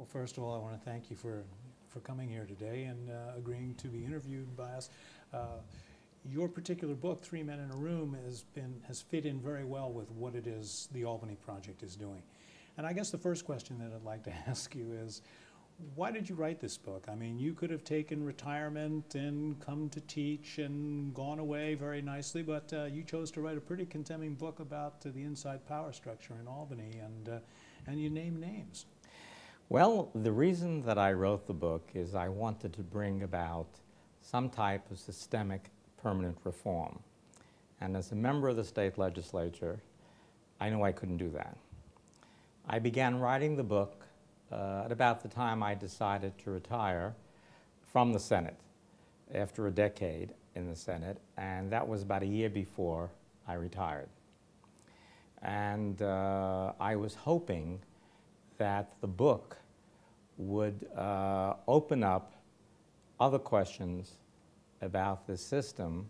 Well, first of all, I want to thank you for coming here today and agreeing to be interviewed by us. Your particular book, Three Men in a Room, has fit in very well with what it is the Albany Project is doing. And I guess the first question that I'd like to ask you is, why did you write this book? I mean, you could have taken retirement and come to teach and gone away very nicely, but you chose to write a pretty condemning book about the inside power structure in Albany, and you name names. Well, the reason that I wrote the book is I wanted to bring about some type of systemic permanent reform. And as a member of the state legislature, I knew I couldn't do that. I began writing the book at about the time I decided to retire from the Senate after a decade in the Senate, and that was about a year before I retired. And I was hoping that the book would open up other questions about the system,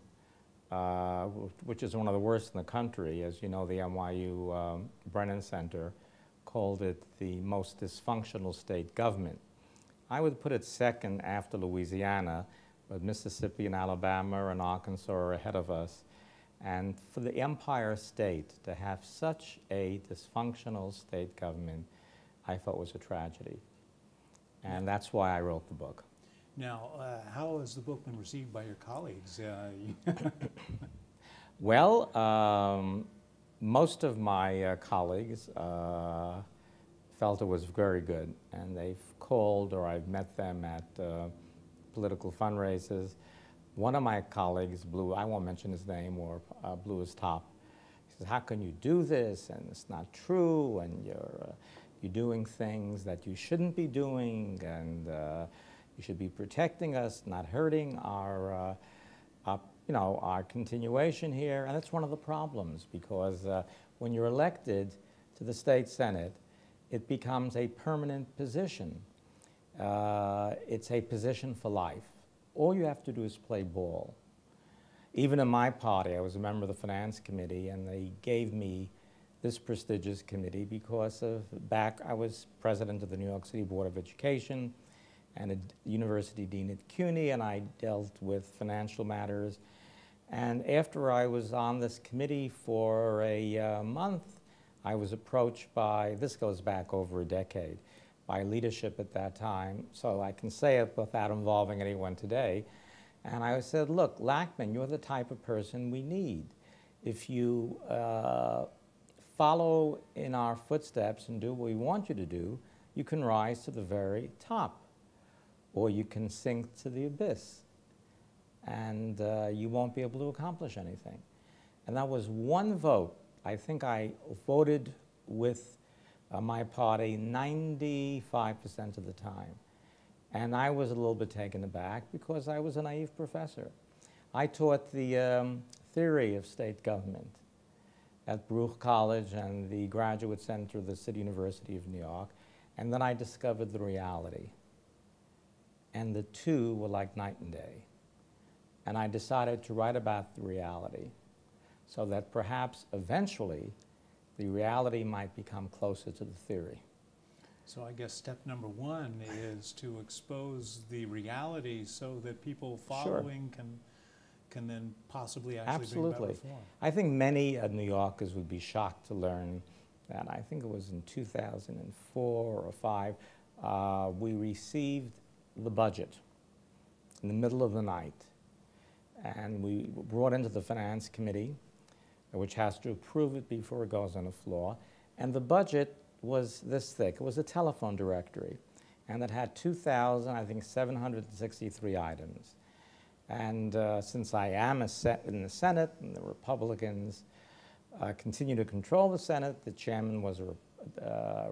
which is one of the worst in the country. As you know, the NYU Brennan Center called it the most dysfunctional state government. I would put it second after Louisiana, but Mississippi and Alabama and Arkansas are ahead of us. And for the Empire State to have such a dysfunctional state government, I thought was a tragedy. And that's why I wrote the book. Now, how has the book been received by your colleagues? Well, most of my colleagues felt it was very good, and they've called or I've met them at political fundraisers. One of my colleagues blew, I won't mention his name, or blew his top. He says, how can you do this? And it's not true, and you're doing things that you shouldn't be doing, and you should be protecting us, not hurting our our continuation here. And that's one of the problems, because when you're elected to the state Senate, it becomes a permanent position. It's a position for life. All you have to do is play ball. Even in my party, I was a member of the Finance Committee, and they gave me this prestigious committee because I was president of the New York City Board of Education and a university dean at CUNY, and I dealt with financial matters. And after I was on this committee for a month, I was approached by, this goes back over a decade, by leadership at that time, so I can say it without involving anyone today. And I said, look, Lachman, you're the type of person we need. If you follow in our footsteps and do what we want you to do, you can rise to the very top, or you can sink to the abyss, and you won't be able to accomplish anything. And that was one vote. I think I voted with my party 95% of the time. And I was a little bit taken aback because I was a naive professor. I taught the theory of state government at Baruch College and the Graduate Center of the City University of New York, and then I discovered the reality. And the two were like night and day. And I decided to write about the reality so that perhaps eventually the reality might become closer to the theory. So I guess step number one is to expose the reality so that people following can then possibly actually bring about reform. I think many New Yorkers would be shocked to learn that I think it was in 2004 or 5, we received the budget in the middle of the night, and we were brought into the Finance Committee, which has to approve it before it goes on the floor, and the budget was this thick. It was a telephone directory, and it had 2,763 items. And since I am in the Senate, and the Republicans continue to control the Senate, the chairman was a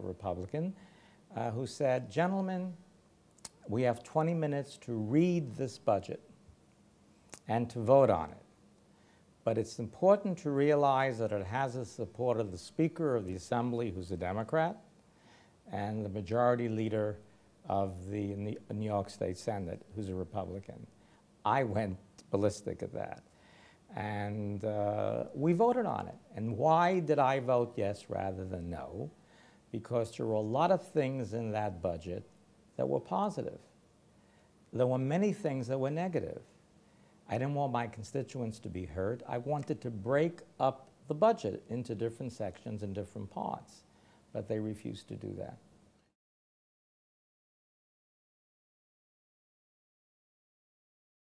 Republican, who said, gentlemen, we have 20 minutes to read this budget and to vote on it. But it's important to realize that it has the support of the Speaker of the Assembly, who's a Democrat, and the Majority Leader of the New York State Senate, who's a Republican. I went ballistic at that. And we voted on it. And why did I vote yes rather than no? because there were a lot of things in that budget that were positive. There were many things that were negative. I didn't want my constituents to be hurt. I wanted to break up the budget into different sections and different parts, but they refused to do that.